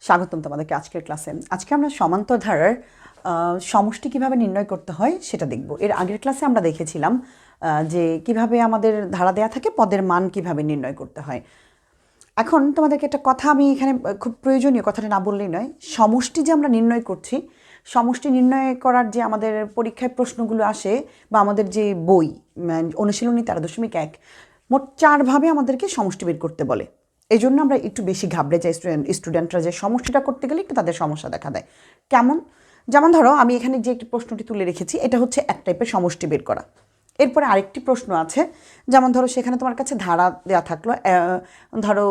স্বাগতম তোমাদেরকে আজকের ক্লাসে। আজকে আমরা সমান্তর ধারার সমষ্টি কিভাবে নির্ণয় করতে হয় সেটা দেখব। এর আগের ক্লাসে আমরা দেখেছিলাম যে কিভাবে আমাদের ধারা দেয়া থাকে, পদের মান কিভাবে নির্ণয় করতে হয়। এখন তোমাদেরকে একটা কথা আমি এখানে খুব প্রয়োজনীয়, কথাটা না বললেই নয়। সমষ্টি যে আমরা নির্ণয় করছি, সমষ্টি নির্ণয় করার যে আমাদের পরীক্ষায় প্রশ্নগুলো আসে বা আমাদের যে বই অনুশীলনী 13.1 মোট 4 ভাবে আমাদেরকে সমষ্টি বের করতে বলে। এই জন্য আমরা একটু বেশি ঘাবড়ে যাই স্টুডেন্টরা, যে সমষ্টিটা করতে গেলে একটু তাদের সমস্যা দেখা দেয়। কেমন? যেমন ধরো আমি এখানে যে একটি প্রশ্নটি তুলে রেখেছি, এটা হচ্ছে এক টাইপের সমষ্টি বের করা। এরপরে আরেকটি প্রশ্ন আছে, যেমন ধরো সেখানে তোমার কাছে ধারা দেওয়া থাকলো, ধরো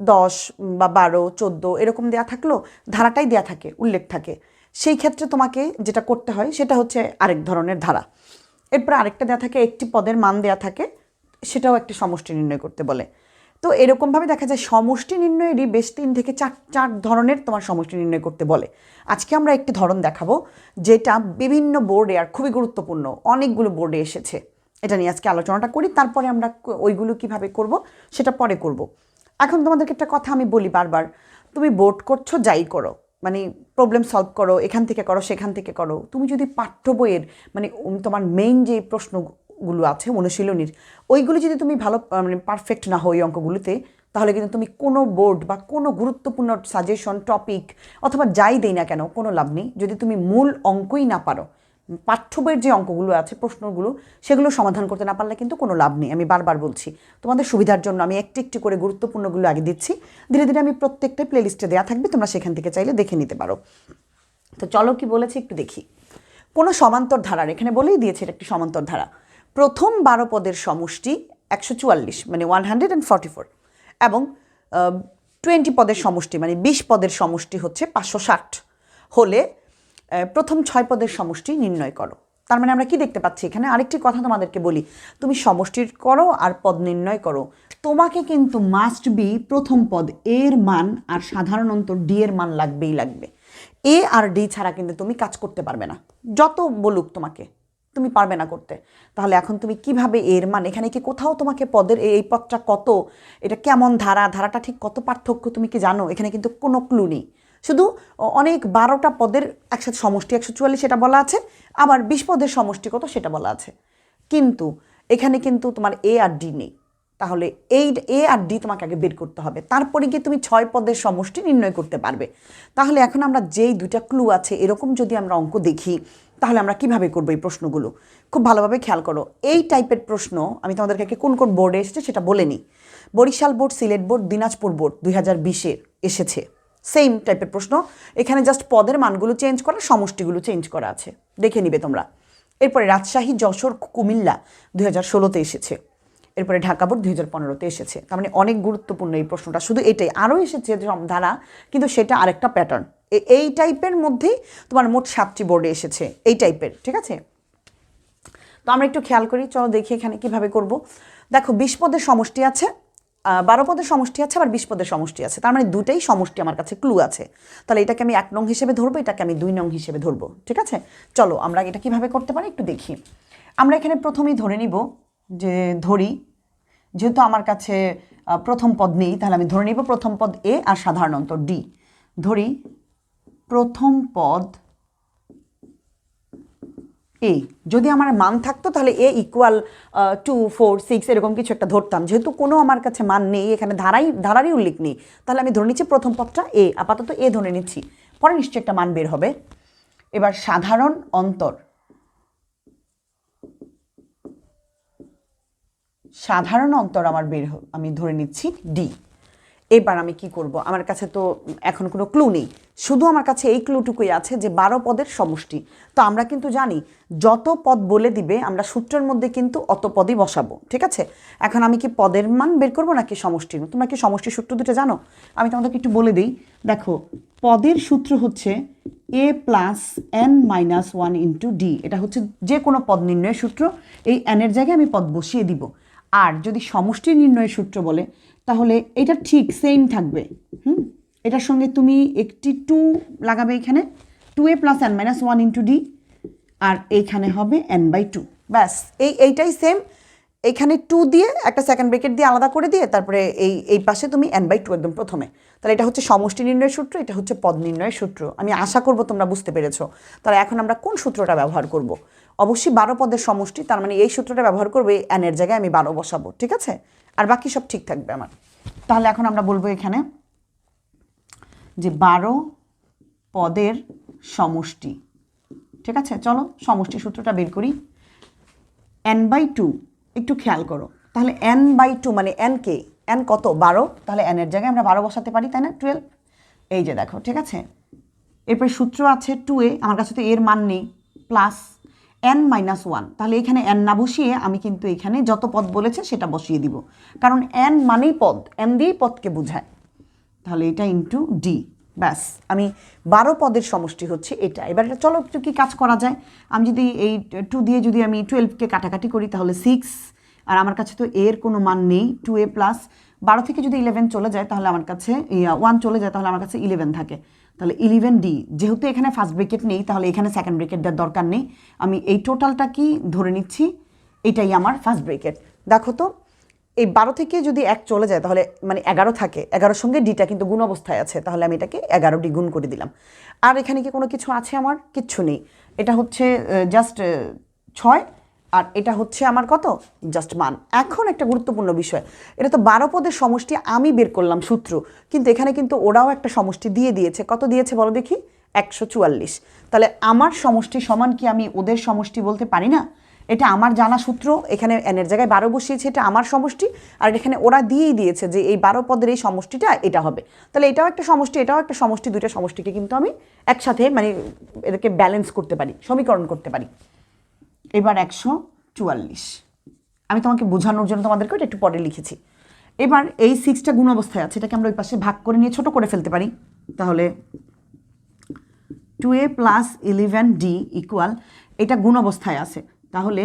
10 বা 12, 14 এরকম দেওয়া থাকলো, ধারাটাই দেওয়া থাকে, উল্লেখ থাকে। সেই ক্ষেত্রে তোমাকে যেটা করতে হয় সেটা হচ্ছে আরেক ধরনের ধারা। এরপরে আরেকটা দেওয়া থাকে, একটি পদের মান দেওয়া থাকে, সেটাও একটি সমষ্টি নির্ণয় করতে বলে। তো এরকমভাবে দেখা যায় সমষ্টি নির্ণয়েরই বেশ 3 থেকে 4 ধরনের তোমার সমষ্টি নির্ণয় করতে বলে। আজকে আমরা একটি ধরন দেখাবো যেটা বিভিন্ন বোর্ডে, আর খুবই গুরুত্বপূর্ণ, অনেকগুলো বোর্ডে এসেছে। এটা নিয়ে আজকে আলোচনাটা করি, তারপরে আমরা ওইগুলো কিভাবে করব সেটা পরে করব। এখন তোমাদেরকে একটা কথা আমি বলি বারবার, তুমি বোর্ড করছো, যাই করো, মানে প্রবলেম সলভ করো, এখান থেকে করো সেখান থেকে করো, তুমি যদি পাঠ্য বইয়ের মানে তোমার মেইন যে প্রশ্নগুলো আছে অনুশীলনীর, ওইগুলো যদি তুমি ভালো মানে পারফেক্ট না হও ওই অঙ্কগুলোতে, তাহলে কিন্তু তুমি কোনো বোর্ড বা কোনো গুরুত্বপূর্ণ সাজেশন টপিক অথবা যাই দেই না কেন কোনো লাভ নেই যদি তুমি মূল অঙ্কই না পারো। পাঠ্য বইয়ের যে অঙ্কগুলো আছে, প্রশ্নগুলো, সেগুলো সমাধান করতে না পারলে কিন্তু কোনো লাভ নেই। আমি বারবার বলছি, তোমাদের সুবিধার জন্য আমি একটি একটি করে গুরুত্বপূর্ণগুলো আগে দিচ্ছি, ধীরে ধীরে আমি প্রত্যেকটা প্লেলিস্টে দেওয়া থাকবে, তোমরা সেখান থেকে চাইলে দেখে নিতে পারো। তো চলো কি বলেছে একটু দেখি। কোনো সমান্তর ধারার, এখানে বলেই দিয়েছে এটা একটি সমান্তর ধারা, প্রথম 12 পদের সমষ্টি 144 মানে 144, এবং 20 পদের সমষ্টি মানে 20 পদের সমষ্টি হচ্ছে 560 হলে প্রথম 6 পদের সমষ্টি নির্ণয় করো। তার মানে আমরা কি দেখতে পাচ্ছি এখানে? আরেকটি কথা তোমাদেরকে বলি, তুমি সমষ্টির করো আর পদ নির্ণয় করো, তোমাকে কিন্তু মাস্ট বি প্রথম পদ এর মান আর সাধারণ অন্তর ডি এর মান লাগবেই লাগবে। এ আর ডি ছাড়া কিন্তু তুমি কাজ করতে পারবে না, যত বলুক তোমাকে, তুমি পারবে না করতে। তাহলে এখন তুমি কিভাবে এর মান, এখানে কি কোথাও তোমাকে পদের এই পদটা কত, এটা কেমন ধারা, ধারাটা ঠিক কত পার্থক্য তুমি কি জানো? এখানে কিন্তু কোনো ক্লু নেই, শুধু অনেক 12টা পদের একসাথে সমষ্টি 144 সেটা বলা আছে, আবার 20 পদের সমষ্টি কত সেটা বলা আছে, কিন্তু এখানে কিন্তু তোমার এ আর ডি নেই। তাহলে এই এ আর ডি তোমাকে আগে বের করতে হবে, তারপরে গিয়ে তুমি 6 পদের সমষ্টি নির্ণয় করতে পারবে। তাহলে এখন আমরা যেই 2টা ক্লু আছে এরকম যদি আমরা অঙ্ক দেখি, তাহলে আমরা কিভাবে করবো এই প্রশ্নগুলো? খুব ভালোভাবে খেয়াল করো। এই টাইপের প্রশ্ন আমি তোমাদেরকে কোন কোন বোর্ডে এসেছে সেটা বলে নিই। Barishal board, Sylhet board, Dinajpur board 2020-এর এসেছে সেম টাইপের প্রশ্ন। এখানে জাস্ট পদের মানগুলো চেঞ্জ করা, সমষ্টিগুলো চেঞ্জ করা আছে, দেখে নিবে তোমরা। এরপরে রাজশাহী, যশোর, কুমিল্লা 2016-তে এসেছে। এরপরে ঢাকা বোর্ড 2015-তে এসেছে। তার মানে অনেক গুরুত্বপূর্ণ এই প্রশ্নটা। শুধু এটাই, আরও এসেছে ধারা, কিন্তু সেটা আরেকটা প্যাটার্ন। এই টাইপের মধ্যেই তোমার মোট 7টি বোর্ডে এসেছে এই টাইপের, ঠিক আছে? তো আমরা একটু খেয়াল করি, চলো দেখি এখানে কিভাবে করব। দেখো 20 পদের সমষ্টি আছে, 12 পদের সমষ্টি আছে, আবার 20 পদের সমষ্টি আছে। তার মানে দুটাই সমষ্টি আমার কাছে ক্লু আছে। তাহলে এটাকে আমি 1 নং হিসেবে ধরবো, এটাকে আমি 2 নং হিসেবে ধরবো, ঠিক আছে? চলো আমরা এটা কিভাবে করতে পারি একটু দেখি। আমরা এখানে প্রথমেই ধরে নিব যে, ধরি যেহেতু আমার কাছে প্রথম পদ নেই, তাহলে আমি ধরে নিব প্রথম পদ এ আর সাধারণ অন্তর ডি। ধরি প্রথম পদ এ, যদি আমার মান থাকতো তাহলে এ ইকুয়াল 2, 4, 6 এরকম কিছু একটা ধরতাম। যেহেতু কোনো আমার কাছে মান নেই, এখানে ধারারই উল্লেখ নেই, তাহলে আমি ধরে নিচ্ছি প্রথম পদটা এ, আপাতত এ ধরে নিচ্ছি, পরে নিশ্চয়ই একটা মান বের হবে। এবার সাধারণ অন্তর, সাধারণ অন্তর আমার আমি ধরে নিচ্ছি ডি। এবার আমি কি করব? আমার কাছে তো এখন কোনো ক্লু নেই, শুধু আমার কাছে এই ক্লুটুকুই আছে যে 12 পদের সমষ্টি। তো আমরা কিন্তু জানি যত পদ বলে দিবে আমরা সূত্রের মধ্যে কিন্তু অত পদই বসাবো, ঠিক আছে? এখন আমি কি পদের মান বের করবো নাকি সমষ্টির? তোমরা কি সমষ্টির সূত্র দুটো জানো? আমি তোমাদেরকে একটু বলে দিই। দেখো, পদের সূত্র হচ্ছে a plus n minus 1 into D. এটা হচ্ছে যে কোনো পদ নির্ণয়ের সূত্র। এই n এর জায়গায় আমি পদ বসিয়ে দিব। আর যদি সমষ্টি নির্ণয়ের সূত্র বলে, তাহলে এটা ঠিক সেম থাকবে। এটার সঙ্গে তুমি একটি 2 লাগাবে, এখানে 2a plus n minus 1 into d, আর এইখানে হবে n/2। ব্যাস, এইটাই সেম। এখানে 2 দিয়ে একটা সেকেন্ড ব্রেকেট দিয়ে আলাদা করে দিয়ে তারপরে এই পাশে তুমি n/2 একদম প্রথমে। তাহলে এটা হচ্ছে সমষ্টি নির্ণয়ের সূত্র, এটা হচ্ছে পদ নির্ণয়ের সূত্র। আমি আশা করব তোমরা বুঝতে পেরেছো। তাহলে এখন আমরা কোন সূত্রটা ব্যবহার করব? অবশ্যই 12 পদের সমষ্টি, তার মানে এই সূত্রটা ব্যবহার করবে, n এর জায়গায় আমি 12 বসাবো, ঠিক আছে? আর বাকি সব ঠিক থাকবে আমার। তাহলে এখন আমরা বলবো এখানে যে 12 পদের সমষ্টি, ঠিক আছে? চলো সমষ্টি সূত্রটা বের করি। n/2, একটু খেয়াল করো, তাহলে n/2 মানে n কে, n কত? 12, তাহলে n এর জায়গায় আমরা 12 বসাতে পারি, তাই না? 12, এই যে দেখো, ঠিক আছে? এরপরে সূত্র আছে 2a, আমার কাছে তো এর মান নেই, প্লাস n-1, তাহলে এখানে n না বসিয়ে আমি কিন্তু এখানে যত পদ বলেছে সেটা বসিয়ে দিব, কারণ n মানেই পদ, n দিয়েই পদকে বোঝায়। তাহলে এটা ইন্টু ডি, ব্যাস, আমি 12 পদের সমষ্টি হচ্ছে এটা। এবার এটা চলো একটু কি কাজ করা যায়। আমি যদি এই 2 দিয়ে যদি আমি 12কে কাটাকাটি করি তাহলে 6, আর আমার কাছে তো এর কোনো মান নেই, 2a প্লাস 12 থেকে যদি 11 চলে যায় তাহলে আমার কাছে 1 চলে যায়, তাহলে আমার কাছে 11 থাকে। তাহলে 11d, যেহেতু এখানে ফার্স্ট ব্রেকেট নেই তাহলে এখানে সেকেন্ড ব্রেকেট দেওয়ার দরকার নেই, আমি এই টোটালটা কি ধরে নিচ্ছি, এটাই আমার ফার্স্ট ব্রেকেট। দেখো তো এই 12 থেকে যদি 1 চলে যায় তাহলে মানে 11 থাকে, 11-র সঙ্গে ডিটা কিন্তু গুণ অবস্থায় আছে, তাহলে আমি এটাকে 11d গুণ করে দিলাম। আর এখানে কি কোনো কিছু আছে? আমার কিচ্ছু নেই, এটা হচ্ছে জাস্ট 6, আর এটা হচ্ছে আমার কত? জাস্ট মান। এখন একটা গুরুত্বপূর্ণ বিষয়, এটা তো 12 পদের সমষ্টি আমি বের করলাম সূত্র, কিন্তু এখানে কিন্তু ওরাও একটা সমষ্টি দিয়ে দিয়েছে। কত দিয়েছে বলো দেখি? 144। তাহলে আমার সমষ্টি সমান কি আমি ওদের সমষ্টি বলতে পারি না? এটা আমার জানা সূত্র, এখানে n এর জায়গায় 12 বসিয়েছে, এটা আমার সমষ্টি, আর এখানে ওরা দিয়েই দিয়েছে যে এই 12 পদের এই সমষ্টিটা এটা হবে। তাহলে এটাও একটা সমষ্টি, এটাও একটা সমষ্টি, দুইটা সমষ্টিকে কিন্তু আমি একসাথে মানে এদেরকে ব্যালেন্স করতে পারি, সমীকরণ করতে পারি। এবার 144, আমি তোমাকে বোঝানোর জন্য তোমাদেরকে ওটা একটু পরে লিখেছি। এবার এই 6টা গুণ অবস্থায় আছে, এটাকে আমরা ওই পাশে ভাগ করে নিয়ে ছোট করে ফেলতে পারি। তাহলে 2a প্লাস 11d ইকুয়াল, এটা গুণ অবস্থায় আছে, তাহলে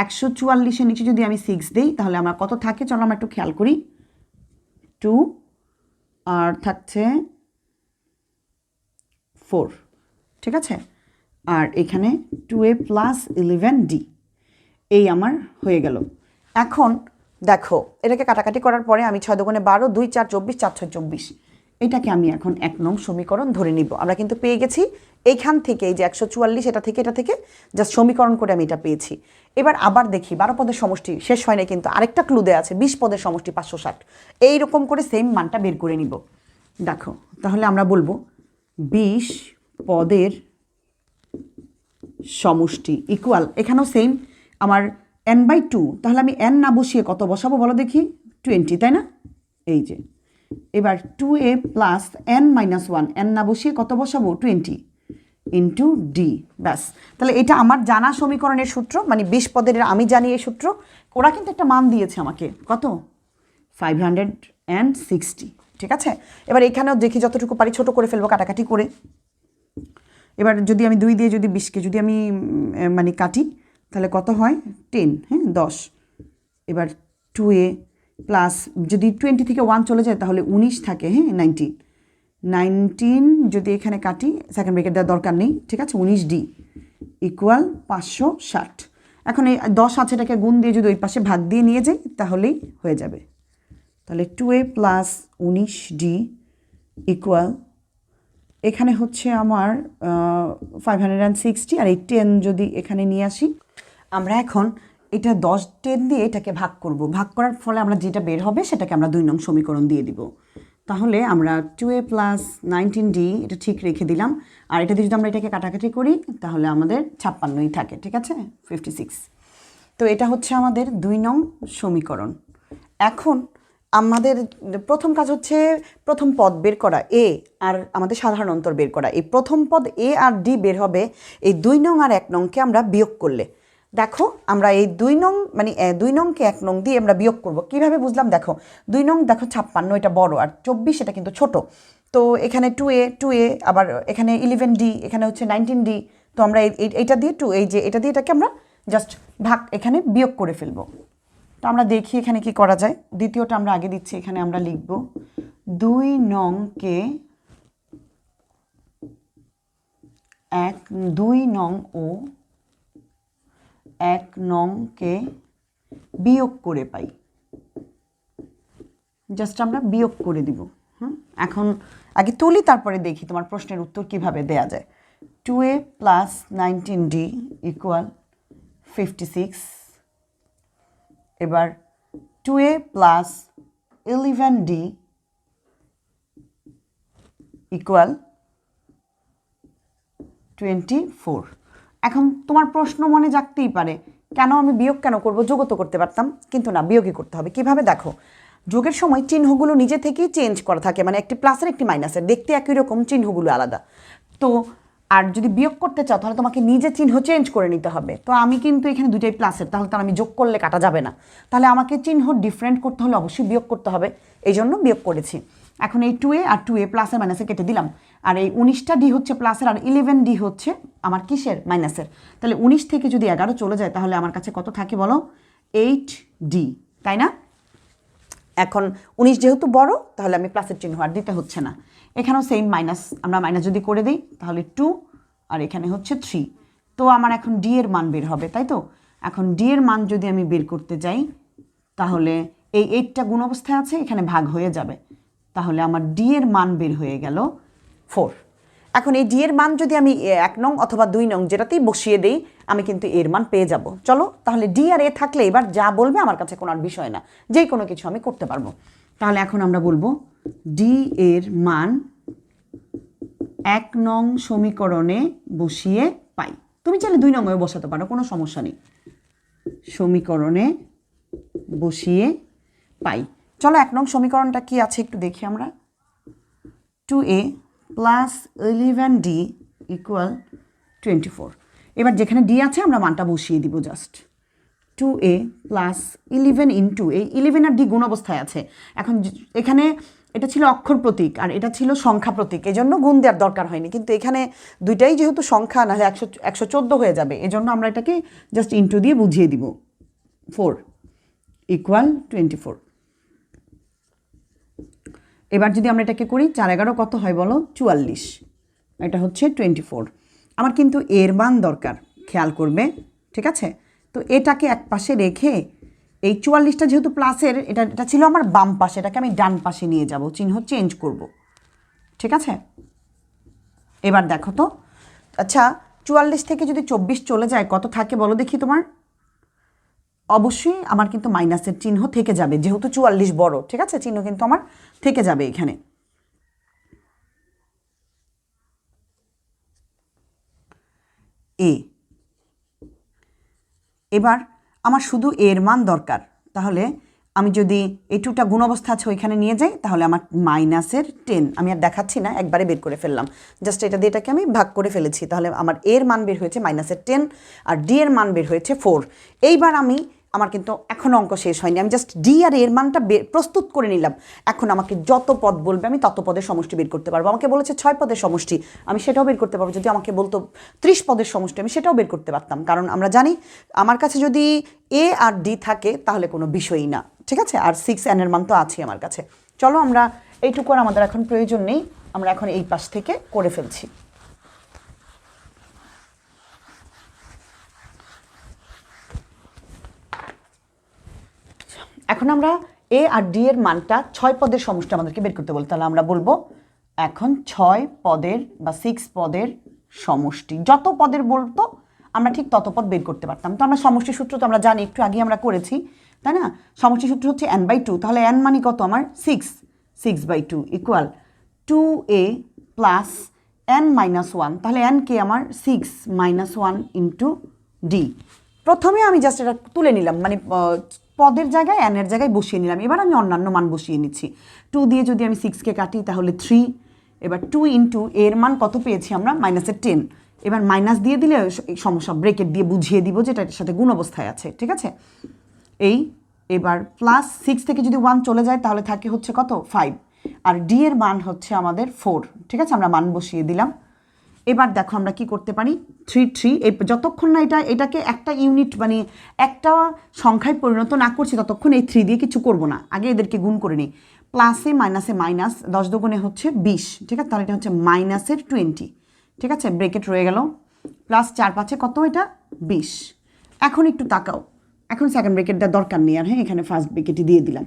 144-এর নিচে যদি আমি 6 দিই তাহলে আমার কত থাকে? চলো আমরা একটু খেয়াল করি। 2 আর থাকছে 4, ঠিক আছে? আর এখানে 2a প্লাস 11d, এই আমার হয়ে গেল। এখন দেখো এটাকে কাটাকাটি করার পরে আমি 6 দুগুণে 12, 2 4 24, 4 6 24, এটাকে আমি এখন 1 নং সমীকরণ ধরে নিব। আমরা কিন্তু পেয়ে গেছি এইখান থেকে, এই যে 144, এটা থেকে জাস্ট সমীকরণ করে আমি এটা পেয়েছি। এবার আবার দেখি 12 পদের সমষ্টি শেষ হয় না কিন্তু, আরেকটা ক্লু দেওয়া আছে, 20 পদের সমষ্টি 560, এইরকম করে সেম মানটা বের করে নিব। দেখো তাহলে আমরা বলবো 20 পদের সমষ্টি ইকুয়াল, এখানেও সেম আমার n/2, তাহলে আমি n না বসিয়ে কত বসাবো বলো দেখি? 20, তাই না? এই যে এবার 2a প্লাস n-1, n না বসিয়ে কত বসাবো? 20 ইন্টু ডি, ব্যাস। তাহলে এটা আমার জানা সমীকরণের সূত্র, মানে 20 পদের আমি জানি এই সূত্র, ওরা কিন্তু একটা মান দিয়েছে আমাকে, কত? 560, ঠিক আছে? এবার এখানেও দেখি যতটুকু পারি ছোট করে ফেলবো কাটাকাটি করে। এবার যদি আমি 2 দিয়ে যদি 20কে যদি আমি মানে কাটি তাহলে কত হয়? 10, হ্যাঁ 10। এবার 2a প্লাস যদি 20 থেকে 1 চলে যায় তাহলে 19 থাকে, হ্যাঁ 19 যদি এখানে কাটি, সেকেন্ড ব্রেকেট দেওয়ার দরকার নেই, ঠিক আছে? 19d equal 560। এখন এই 10 আছে, এটাকে গুণ দিয়ে যদি ওই পাশে ভাগ দিয়ে নিয়ে যাই তাহলেই হয়ে যাবে। তাহলে 2a প্লাস 19d ইকুয়াল, এখানে হচ্ছে আমার 560, আর এই 10 যদি এখানে নিয়ে আসি, আমরা এখন এটা 10 দিয়ে এটাকে ভাগ করব। ভাগ করার ফলে আমরা যেটা বের হবে সেটাকে আমরা 2 নং সমীকরণ দিয়ে দিব। তাহলে আমরা 2a প্লাস 19d এটা ঠিক রেখে দিলাম, আর এটা দিয়ে যদি আমরা এটাকে কাটাকাটি করি তাহলে আমাদের 56ই থাকে, ঠিক আছে? 56। তো এটা হচ্ছে আমাদের 2 নং সমীকরণ। এখন আমাদের প্রথম কাজ হচ্ছে প্রথম পদ বের করা, এ আর আমাদের সাধারণ অন্তর বের করা। এই প্রথম পদ এ আর ডি বের হবে এই 2 নং আর 1 নংকে আমরা বিয়োগ করলে। দেখো আমরা এই 2 নং মানে 2 নংকে 1 নং দিয়ে আমরা বিয়োগ করব। কিভাবে বুঝলাম? দেখো 2 নং দেখো 56, এটা বড়, আর 24 এটা কিন্তু ছোট। তো এখানে 2a আবার এখানে 11d, এখানে হচ্ছে 19d। তো আমরা এইটা দিয়ে এই যে এটা দিয়ে এটাকে আমরা জাস্ট ভাগ এখানে বিয়োগ করে ফেলবো। তো আমরা দেখি এখানে কি করা যায়। দ্বিতীয়টা আমরা আগে দিচ্ছি, এখানে আমরা লিখব 2 নংকে 2 নং ও 1 নংকে বিয়োগ করে পাই, জাস্ট আমরা বিয়োগ করে দিব। এখন আগে তুলি, তারপরে দেখি তোমার প্রশ্নের উত্তর কিভাবে দেয়া যায়। 2a plus 19d equal 56। এবার 2a প্লাস 11d ইকুয়াল 24। এখন তোমার প্রশ্ন মনে জাগতেই পারে, কেন আমি বিয়োগ কেন করব, যোগও তো করতে পারতাম, কিন্তু না, বিয়োগই করতে হবে। কিভাবে দেখো, যোগের সময় চিহ্নগুলো নিজে থেকেই চেঞ্জ করা থাকে, মানে একটি প্লাসের একটি মাইনাসের, দেখতে একই রকম, চিহ্নগুলো আলাদা। তো আর যদি বিয়োগ করতে চাও তাহলে তোমাকে নিজে চিহ্ন চেঞ্জ করে নিতে হবে। তো আমি কিন্তু এখানে দুটাই প্লাসের, তাহলে তার আমি যোগ করলে কাটা যাবে না, তাহলে আমাকে চিহ্ন ডিফারেন্ট করতে হলে অবশ্যই বিয়োগ করতে হবে, এই জন্য বিয়োগ করেছি। এখন এই 2a আর 2a প্লাসের মাইনাসে কেটে দিলাম, আর এই 19টা ডি হচ্ছে প্লাসের আর 11d হচ্ছে আমার কিসের, মাইনাসের। তাহলে 19 থেকে যদি 11 চলে যায় তাহলে আমার কাছে কত থাকে বলো, 8d, তাই না? এখন 19 যেহেতু বড়, তাহলে আমি প্লাসের চিহ্ন আর দিতে হচ্ছে না। এখানেও সেম মাইনাস, আমরা মাইনাস যদি করে দিই তাহলে 2 আর এখানে হচ্ছে 3। তো আমার এখন ডি এর মান বের হবে, তাই তো? এখন ডি এর মান যদি আমি বের করতে যাই তাহলে এই 8টা গুণ অবস্থায় আছে, এখানে ভাগ হয়ে যাবে, তাহলে আমার ডি এর মান বের হয়ে গেল 4। এখন এই ডি এর মান যদি আমি 1 নং অথবা 2 নং যেটাতেই বসিয়ে দেই, আমি কিন্তু এর মান পেয়ে যাব। চলো তাহলে ডি আর এ থাকলে এবার যা বলবে আমার কাছে কোনো আর বিষয় না, যে কোনো কিছু আমি করতে পারবো। তাহলে এখন আমরা বলবো ডি এর মান 1 নং সমীকরণে বসিয়ে পাই। তুমি চাইলে 2 নংয়েও বসাতে পারো, কোনো সমস্যা নেই। সমীকরণে বসিয়ে পাই। চলো 1 নং সমীকরণটা কি আছে একটু দেখি আমরা। 2a plus 11d equal 24। এবার যেখানে d আছে আমরা মানটা বসিয়ে দিব জাস্ট। 2a প্লাস 11 ইন্টু, এই 11 আর d গুণ অবস্থায় আছে। এখন এখানে এটা ছিল অক্ষর প্রতীক আর এটা ছিল সংখ্যা প্রতীক, এই জন্য গুণ দেওয়ার দরকার হয়নি, কিন্তু এখানে দুইটাই যেহেতু সংখ্যা, নাহলে 114 হয়ে যাবে, এই জন্য আমরা এটাকে জাস্ট ইন্টু দিয়ে বুঝিয়ে দিব। 4 ইকুয়াল 24। এবার যদি আমরা এটাকে করি 4 11 কত হয় বলো, 44। এটা হচ্ছে 24। আমার কিন্তু এর মান দরকার, খেয়াল করবে, ঠিক আছে? তো এটাকে এক পাশে রেখে এই 44টা যেহেতু প্লাসের, এটা ছিল আমার বাম পাশে, এটাকে আমি ডান পাশে নিয়ে যাব, চিহ্ন চেঞ্জ করব, ঠিক আছে? এবার দেখো তো, আচ্ছা 44 থেকে যদি 24 চলে যায় কত থাকে বলো দেখি তোমার? অবশ্যই আমার কিন্তু মাইনাসের চিহ্ন থেকে যাবে, যেহেতু 44 বড়, ঠিক আছে? চিহ্ন কিন্তু আমার থেকে যাবে এখানে। এ, এবার আমার শুধু এর মান দরকার, তাহলে আমি যদি এই 2টা গুণ অবস্থা আছে ওইখানে নিয়ে যাই তাহলে আমার মাইনাসের 10, আমি আর দেখাচ্ছি না, একবারে বের করে ফেললাম, জাস্ট এটা দিয়ে এটাকে আমি ভাগ করে ফেলেছি, তাহলে আমার এর মান বের হয়েছে মাইনাসের 10 আর ডি এর মান বের হয়েছে 4। এইবার আমার কিন্তু এখনও অঙ্ক শেষ হয়নি, আমি জাস্ট ডি আর এর মানটা প্রস্তুত করে নিলাম। এখন আমাকে যত পদ বলবে আমি তত পদের সমষ্টি বের করতে পারবো। আমাকে বলেছে 6 পদের সমষ্টি, আমি সেটাও বের করতে পারবো। যদি আমাকে বলতো 30 পদের সমষ্টি, আমি সেটাও বের করতে পারতাম, কারণ আমরা জানি আমার কাছে যদি এ আর ডি থাকে তাহলে কোনো বিষয়ই না, ঠিক আছে? আর 6n এর মান তো আছে আমার কাছে। চলো আমরা এইটুকু আর আমাদের এখন প্রয়োজন নেই, আমরা এখন এই পাশ থেকে করে ফেলছি। এখন আমরা এ আর ডি এর মানটা 6 পদের সমষ্টি আমাদেরকে বের করতে বলি, তাহলে আমরা বলবো এখন 6 পদের বা 6 পদের সমষ্টি। যত পদের বলতো আমরা ঠিক তত পদ বের করতে পারতাম। তো আমরা সমষ্টি সূত্র তো আমরা জানি, একটু আগে আমরা করেছি, তাই না? সমষ্টি সূত্র হচ্ছে n/2, তাহলে n মানে কত আমার 6/2 ইকুয়াল 2a প্লাস n-1, তাহলে n কে আমার 6 - 1 ইন্টু ডি। প্রথমে আমি জাস্ট এটা তুলে নিলাম, মানে পদের জায়গায় n এর জায়গায় বসিয়ে নিলাম। এবার আমি অন্যান্য মান বসিয়ে নিচ্ছি। 2 দিয়ে যদি আমি 6কে কাটি তাহলে 3। এবার 2 ইন্টু এর মান কত পেয়েছি আমরা, মাইনাসের 10। এবার মাইনাস দিয়ে দিলে সমস্যা, ব্রেকেট দিয়ে বুঝিয়ে দিব যেটা এটার সাথে গুণ অবস্থায় আছে, ঠিক আছে? এই এবার প্লাস 6 থেকে যদি 1 চলে যায় তাহলে থাকে হচ্ছে কত, 5। আর ডি এর মান হচ্ছে আমাদের 4, ঠিক আছে? আমরা মান বসিয়ে দিলাম। এবার দেখো আমরা কি করতে পারি, 3 এই যতক্ষণ না এটাকে একটা ইউনিট মানে একটা সংখ্যায় পরিণত না করছি ততক্ষণ এই 3 দিয়ে কিছু করব না, আগে এদেরকে গুণ করে নিই। প্লাসে মাইনাসে মাইনাস, 10 দুগুণে হচ্ছে 20, ঠিক আছে? তাহলে এটা হচ্ছে মাইনাসের 20, ঠিক আছে? ব্রেকেট রয়ে গেল, প্লাস 4 5 কত, এটা 20। এখন একটু তাকাও, এখন সেকেন্ড ব্রেকেটটা দরকার নেই আর, হ্যাঁ এখানে ফার্স্ট ব্রেকেটই দিয়ে দিলাম।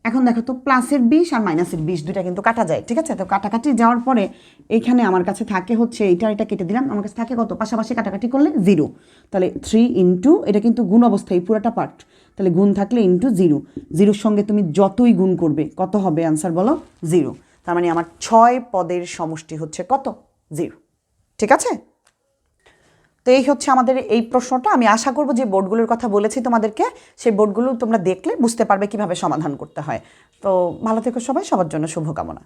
এখন দেখো তো প্লাসের 20 আর মাইনাসের 20 দুইটা কিন্তু কাটা যায়, ঠিক আছে? তো কাটাকাটি যাওয়ার পরে এইখানে আমার কাছে থাকে হচ্ছে এটা কেটে দিলাম, আমার কাছে থাকে কত, পাশাপাশি কাটাকাটি করলে 0, তাহলে 3 ইন্টু, এটা কিন্তু গুণ অবস্থায় পুরোটা পার্ট, তাহলে গুণ থাকলে ইন্টু 0, 0-র সঙ্গে তুমি যতই গুণ করবে কত হবে আনসার বলো? 0। তার মানে আমার 6 পদের সমষ্টি হচ্ছে কত? 0। ঠিক আছে? তো এই হচ্ছে আমাদের এই প্রশ্নটা। আমি আশা করব যে বোর্ডগুলোর কথা বলেছি তোমাদেরকে, সেই বোর্ডগুলো তোমরা দেখলে বুঝতে পারবে কিভাবে সমাধান করতে হয়। তো ভালো থেকো সবাই, সবার জন্য শুভকামনা।